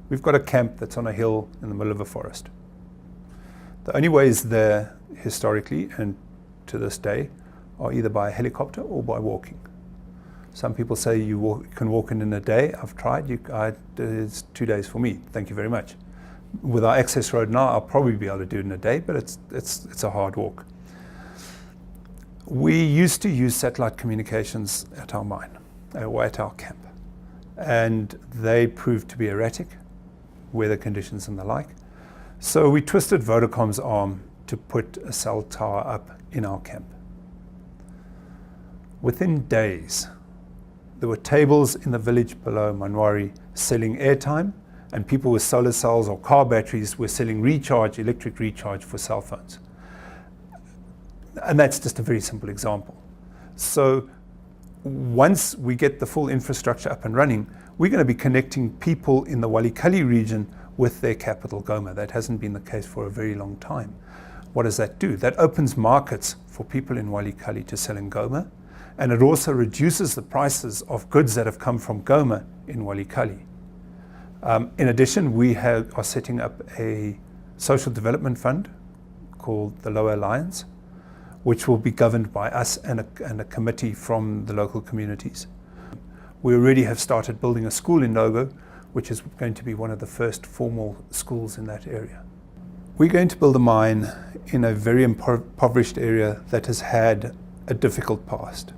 We've got a camp that's on a hill in the middle of a forest. The only ways there historically and to this day are either by helicopter or by walking. Some people say you can walk in a day. I've tried. It's 2 days for me. Thank you very much. With our access road now, I'll probably be able to do it in a day, but it's a hard walk. We used to use satellite communications at our mine, or at our camp, and they proved to be erratic, weather conditions and the like. So we twisted Vodacom's arm to put a cell tower up in our camp. Within days, there were tables in the village below Manwari selling airtime, and people with solar cells or car batteries were selling electric recharge for cell phones. And that's just a very simple example. So once we get the full infrastructure up and running, we're going to be connecting people in the Walikali region with their capital, Goma. That hasn't been the case for a very long time. What does that do? That opens markets for people in Walikali to sell in Goma, and it also reduces the prices of goods that have come from Goma in Walikali. In addition, we are setting up a social development fund called the Lower Alliance, which will be governed by us and a committee from the local communities. We already have started building a school in Nogo, which is going to be one of the first formal schools in that area. We're going to build a mine in a very impoverished area that has had a difficult past.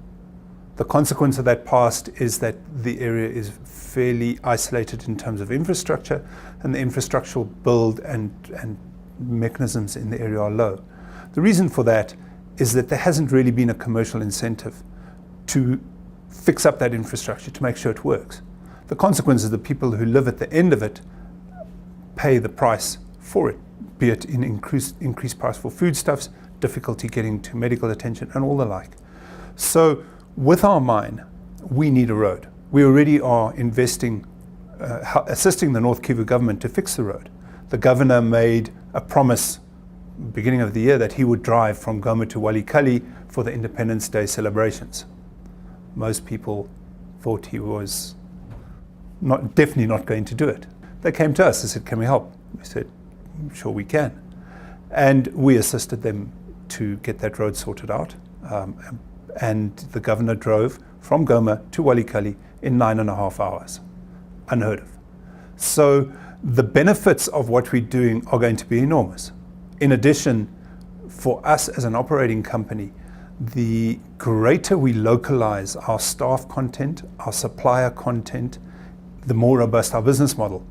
The consequence of that past is that the area is fairly isolated in terms of infrastructure, and the infrastructural build and mechanisms in the area are low. The reason for that is that there hasn't really been a commercial incentive to fix up that infrastructure to make sure it works. The consequence is the people who live at the end of it pay the price for it, be it in increased price for foodstuffs, difficulty getting to medical attention, and all the like. So with our mine, we need a road. We already are investing, assisting the North Kivu government to fix the road. The governor made a promise beginning of the year that he would drive from Goma to Walikali for the Independence Day celebrations. Most people thought he was definitely not going to do it. They came to us and said, "Can we help?" We said, "Sure we can." And we assisted them to get that road sorted out. And the governor drove from Goma to Walikali in 9.5 hours. Unheard of. So the benefits of what we're doing are going to be enormous. In addition, for us as an operating company, the greater we localize our staff content, our supplier content, the more robust our business model.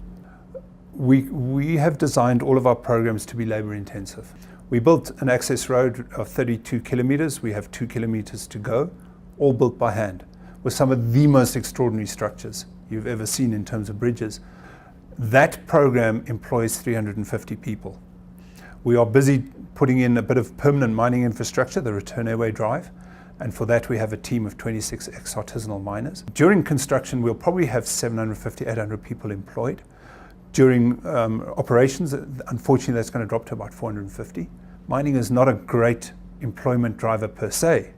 We have designed all of our programs to be labor intensive. We built an access road of 32 kilometers. We have 2 kilometers to go, all built by hand, with some of the most extraordinary structures you've ever seen in terms of bridges. That program employs 350 people. We are busy putting in a bit of permanent mining infrastructure, the return airway drive, and for that we have a team of 26 ex-artisanal miners. During construction, we'll probably have 750, 800 people employed. During operations, unfortunately, that's going to drop to about 450. Mining is not a great employment driver per se,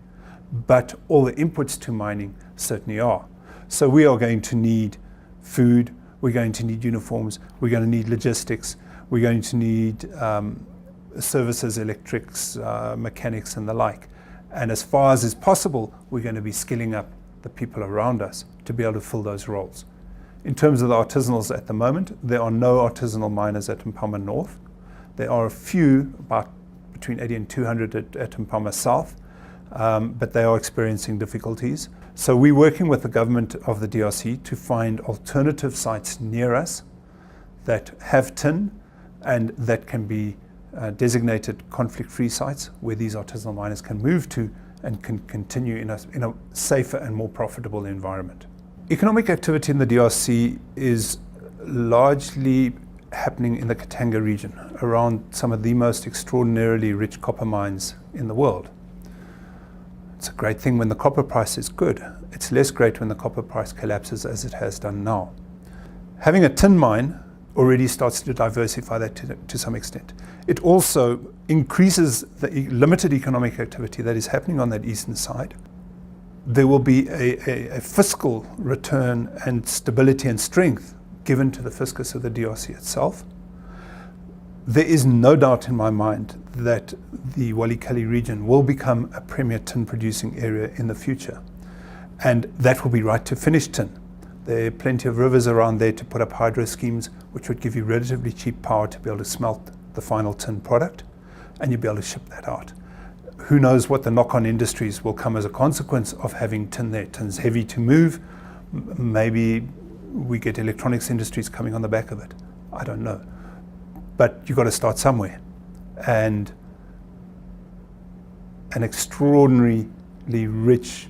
but all the inputs to mining certainly are. So we are going to need food, we're going to need uniforms, we're going to need logistics, we're going to need services, electrics, mechanics and the like. And as far as is possible, we're going to be skilling up the people around us to be able to fill those roles. In terms of the artisanals at the moment, there are no artisanal miners at Mpama North. There are a few, about between 80 and 200 at Mpama South, but they are experiencing difficulties. So we're working with the government of the DRC to find alternative sites near us that have tin and that can be designated conflict-free sites where these artisanal miners can move to and can continue in a safer and more profitable environment. Economic activity in the DRC is largely happening in the Katanga region, around some of the most extraordinarily rich copper mines in the world. It's a great thing when the copper price is good. It's less great when the copper price collapses, as it has done now. Having a tin mine already starts to diversify that to some extent. It also increases the limited economic activity that is happening on that eastern side. There will be a fiscal return and stability and strength given to the fiscus of the DRC itself. There is no doubt in my mind that the Walikale region will become a premier tin producing area in the future. And that will be right to finished tin. There are plenty of rivers around there to put up hydro schemes, which would give you relatively cheap power to be able to smelt the final tin product, and you'll be able to ship that out. Who knows what the knock-on industries will come as a consequence of having tin there. Tin's heavy to move. Maybe we get electronics industries coming on the back of it. I don't know. But you've got to start somewhere. And an extraordinarily rich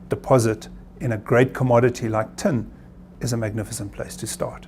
deposit in a great commodity like tin is a magnificent place to start.